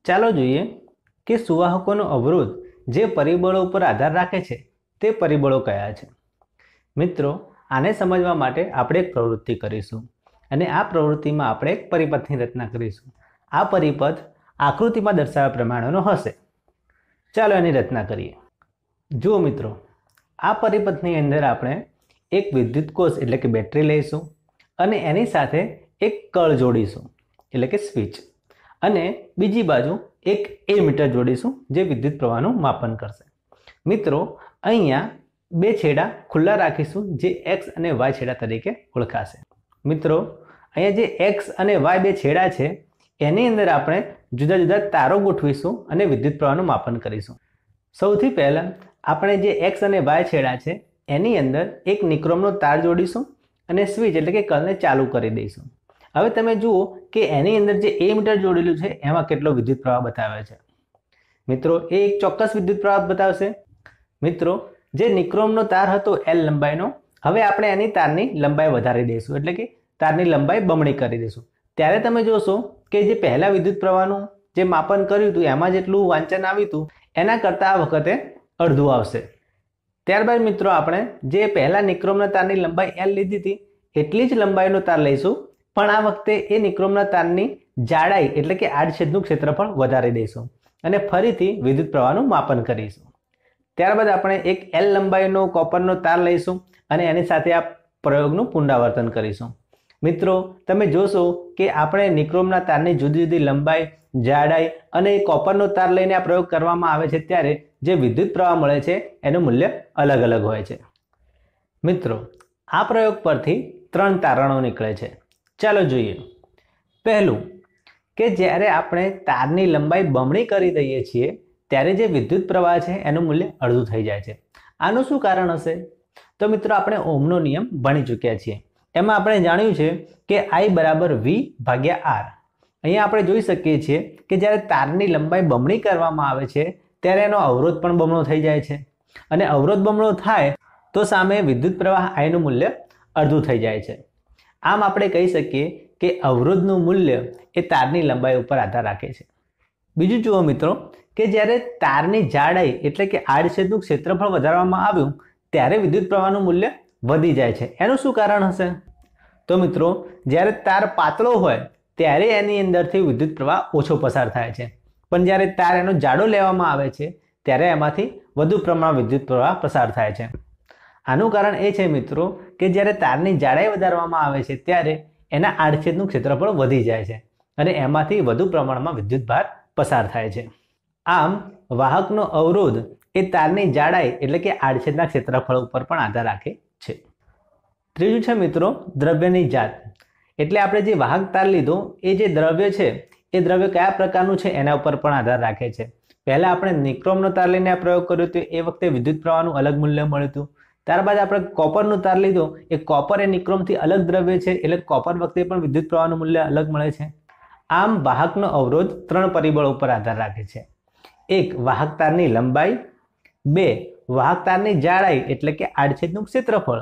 ચાલો જોઈએ કે સુવાહકોનો અવરોધ જે પરિબળો પર આધાર રાખે છે તે પરિબળો કયા છે। મિત્રો, આને સમજવા માટે આપણે એક પ્રવૃત્તિ કરીશું અને આ પ્રવૃત્તિમાં આપણે એક પરિપથની રચના કરીશું। આ પરિપથ આકૃતિમાં દર્શાવ્યા પ્રમાણેનો હશે। ચાલો એની રચના કરીએ। જુઓ મિત્રો, આ પરિપથની અંદર આપણે એક વિદ્યુત કોષ એટલે કે બેટરી લઈશું અને એની સાથે એક કળ જોડીશું એટલે કે સ્વિચ, અને બીજી બાજુ એક મીટર જોડીશું જે વિદ્યુત પ્રવાહનું માપન કરશે। મિત્રો, અહીંયા બે છેડા ખુલ્લા રાખીશું જે x અને y છેડા તરીકે ઓળખાશે। મિત્રો, અહીંયા જે x અને y બે છેડા છે એની અંદર આપણે જુદા જુદા તારો ગોઠવીશું અને વિદ્યુત પ્રવાહનું માપન કરીશું। સૌથી પહેલા આપણે જે x અને y છેડા છે એની અંદર એક નિક્રોમનો તાર જોડીશું અને સ્વિચ એટલે કે કળને ચાલુ કરી દઈશું। હવે તમે જુઓ કે એની અંદર જે મીટર જોડેલું છે એમાં કેટલો વિદ્યુત પ્રવાહ બતાવે છે। મિત્રો, એ એક ચોક્કસ વિદ્યુત પ્રવાહ બતાવશે। મિત્રો, જે નિક્રોમનો તાર હતો L લંબાઈનો, હવે આપણે એની તારની લંબાઈ વધારી દઈશું એટલે કે તારની લંબાઈ બમણી કરી દઈશું। ત્યારે તમે જોશો કે જે પહેલા વિદ્યુત પ્રવાહનું જે માપન કર્યું હતું એમાં જેટલું વાંચન આવ્યું હતું એના કરતાં આ વખતે અડધું આવશે। ત્યારબાદ મિત્રો, આપણે જે પહેલા નિક્રોમના તારની લંબાઈ L લીધી હતી એટલી જ લંબાઈનો તાર લઈશું, પણ આ વખતે એ નિક્રોમના તારની જાડાઈ એટલે કે આડછેદનું ક્ષેત્રફળ વધારી દઈશું અને ફરીથી વિદ્યુત પ્રવાહનું માપન કરીશું। ત્યારબાદ આપણે એક L લંબાઈનો કોપરનો તાર લઈશું અને એની સાથે આ પ્રયોગનું પુનરાવર્તન કરીશું। મિત્રો, તમે જોશો કે આપણે નિક્રોમના તારની જુદી જુદી લંબાઈ, જાડાઈ અને કોપરનો તાર લઈને આ પ્રયોગ કરવામાં આવે છે ત્યારે જે વિદ્યુત પ્રવાહ મળે છે એનું મૂલ્ય અલગ અલગ હોય છે। મિત્રો, આ પ્રયોગ પરથી 3 તારણો નીકળે છે। ચાલો જોઈએ। પહેલું, કે જ્યારે આપણે તારની લંબાઈ બમણી કરી દઈએ છીએ ત્યારે જે વિદ્યુત પ્રવાહ છે એનું મૂલ્ય અડધું થઈ જાય છે। આનું શું કારણ હશે? તો મિત્રો, આપણે ઓહમનો નિયમ ભણી ચૂક્યા છીએ। એમાં આપણે જાણ્યું છે કે I બરાબર V/R। અહીંયા આપણે જોઈ શકીએ છીએ કે જ્યારે તારની લંબાઈ બમણી કરવામાં આવે છે ત્યારે એનો અવરોધ પણ બમણો થઈ જાય છે, અને અવરોધ બમણો થાય તો સામે વિદ્યુત પ્રવાહ I નું મૂલ્ય અડધું થઈ જાય છે। આમ આપણે કહી શકીએ કે અવરોધનું મૂલ્ય એ તારની લંબાઈ ઉપર આધાર રાખે છે। બીજું જુઓ મિત્રો, કે જ્યારે તારની જાડાઈ એટલે કે આડછેદનું ક્ષેત્રફળ વધારવામાં આવ્યું ત્યારે વિદ્યુત પ્રવાહનું મૂલ્ય વધી જાય છે। એનું શું કારણ હશે? તો મિત્રો, જ્યારે તાર પાતળો હોય ત્યારે એની અંદરથી વિદ્યુત પ્રવાહ ઓછો પસાર થાય છે, પણ જ્યારે તાર એનો જાડો લેવામાં આવે છે ત્યારે એમાંથી વધુ પ્રમાણમાં વિદ્યુત પ્રવાહ પસાર થાય છે। આનું કારણ એ છે મિત્રો કે જ્યારે તારની જાડાઈ વધારવામાં આવે છે ત્યારે એના આડછેદનું ક્ષેત્રફળ વધી જાય છે અને એમાંથી વધુ પ્રમાણમાં વિદ્યુત ભાર પસાર થાય છે। આમ વાહકનો અવરોધ એ તારની જાડાઈ એટલે કે આડછેદના ક્ષેત્રફળ ઉપર પણ આધાર રાખે છે। ત્રીજું છે મિત્રો, દ્રવ્યની જાત। એટલે આપણે જે વાહક તાર લીધો એ જે દ્રવ્ય છે એ દ્રવ્ય કયા પ્રકારનું છે એના ઉપર પણ આધાર રાખે છે। પહેલા આપણે નિક્રોમનો તાર લઈને આ પ્રયોગ કર્યો હતો, એ વખતે વિદ્યુત પ્રવાહનું અલગ મૂલ્ય મળ્યું હતું। ત્યારબાદ આપણે કોપરનું તાર લીધો, એ કોપર એ નિક્રોમથી અલગ દ્રવ્ય છે એટલે કોપર વખતે પણ વિદ્યુત પ્રવાહનું મૂલ્ય અલગ મળે છે। આમ વાહકનો અવરોધ 3 પરિબળો ઉપર આધાર રાખે છે। 1, વાહક તારની લંબાઈ, 2, વાહક તારની જાડાઈ એટલે કે આડછેદનું ક્ષેત્રફળ,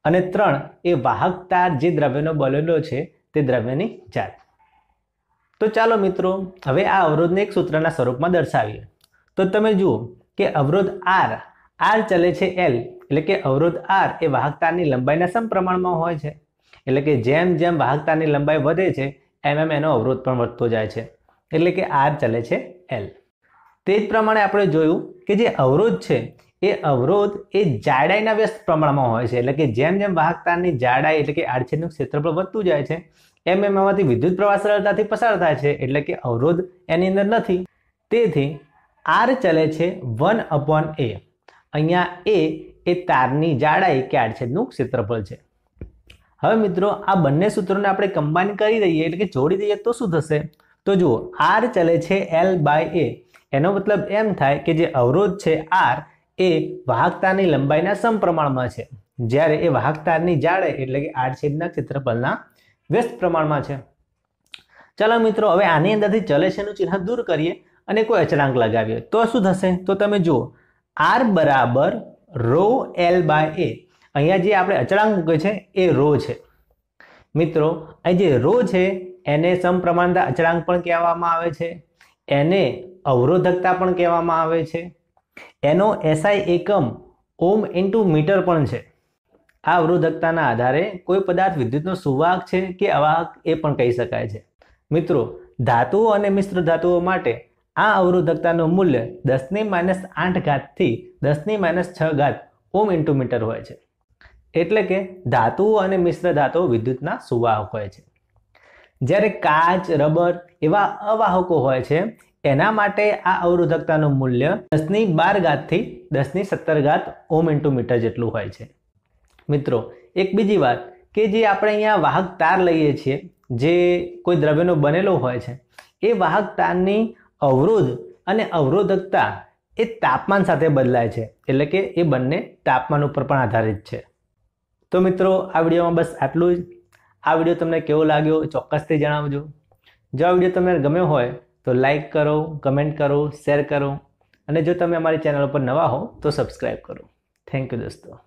અને 3, એ વાહક તાર જે દ્રવ્યનો બનેલો છે તે દ્રવ્યની જાત। તો ચાલો મિત્રો, હવે આ અવરોધને એક સૂત્રના સ્વરૂપમાં દર્શાવીએ। તો તમે જુઓ કે અવરોધ R ચલે છે L, એટલે કે અવરોધ R એ વાહક તારની લંબાઈના સમપ્રમાણમાં હોય છે, એટલે કે જેમ જેમ વાહક તારની લંબાઈ વધે છે એમ એનો અવરોધ પણ વધતો જાય છે, એટલે કે R ચલે છે L। તે જ પ્રમાણે આપણે જોયું કે જે અવરોધ છે એ અવરોધ એ જાડાઈના વ્યસ્ત પ્રમાણમાં હોય છે, એટલે કે જેમ જેમ વાહક તારની જાડાઈ એટલે કે આડછેદનું ક્ષેત્રફળ વધતું જાય છે એમ એમાંથી વિદ્યુત પ્રવાહ સરળતાથી પસાર થાય છે, એટલે કે અવરોધ એની અંદર નથી। તેથી R ચલે છે 1/A। અહીંયા A એ તારની જાડાઈ કે આડછેદનું ક્ષેત્રફળ છે। હવે મિત્રો, આ બંને સૂત્રોને આપણે કમ્બાઈન કરી દઈએ એટલે કે જોડી દઈએ તો શું થશે? તો જુઓ, R ચલે છે L/A। એનો મતલબ એમ થાય કે જે અવરોધ છે R એ વાહક તારની લંબાઈના સમપ્રમાણમાં છે, જ્યારે એ વાહક તારની જાડાઈ એટલે કે આડછેદના ક્ષેત્રફળના વ્યસ્ત પ્રમાણમાં છે। ચાલો મિત્રો, હવે આની અંદરથી ચલે છે નું ચિહ્ન દૂર કરીએ અને કોઈ અચળાંક લગાવીએ તો શું થશે? તો તમે જુઓ, R બરાબર ρL/A। અહીંયા જે આપણે અચળાંક મૂકે છે એ ρ છે। મિત્રો અહીં જે રો છે એને સમપ્રમાણતા અચળાંક પણ કહેવામાં આવે છે, એને અવરોધકતા પણ કહેવામાં આવે છે, એનો SI એકમ ઓમ ઇન્ટુ મીટર પણ છે. આ અવરોધકતાના આધારે કોઈ પદાર્થ વિદ્યુતનો સુવાહક છે કે અવાહક એ પણ કહી શકાય છે. મિત્રો ધાતુઓ અને મિશ્ર ધાતુઓ માટે આ અવરોધકતાનું મૂલ્ય 10⁻8 થી 10⁻6 ઓમ ઇન્ટુ મીટર હોય છે. એટલે કે ધાતુઓ અને મિશ્ર ધાતુઓ વિદ્યુતના સુવાહક હોય છે. જ્યારે કાચ, રબર એવા અવાહકો હોય છે એના માટે આ અવરોધકતાનું મૂલ્ય 10⁻12 થી 10⁻17 ઓમ ઇન્ટુ મીટર જેટલું હોય છે. મિત્રો એક બીજી વાત કે જે આપણે અહીંયા વાહક તાર લઈએ છીએ, જે કોઈ દ્રવ્યનો બનેલો હોય છે, એ વાહક તારની અવરોધ અને અવરોધકતા એ તાપમાન સાથે બદલાય છે. એટલે કે એ બંને તાપમાન ઉપર પણ આધારિત છે. તો મિત્રો આ વિડીયોમાં બસ આટલું જ. આ વિડીયો તમને કેવો લાગ્યો ચોક્કસથી જણાવજો. જો આ વિડીયો તમને ગમ્યો હોય તો લાઈક કરો, કમેન્ટ કરો, શેર કરો અને જો તમે અમારી ચેનલ પર નવા હો તો સબસ્ક્રાઈબ કરો. થેન્ક યુ દોસ્તો.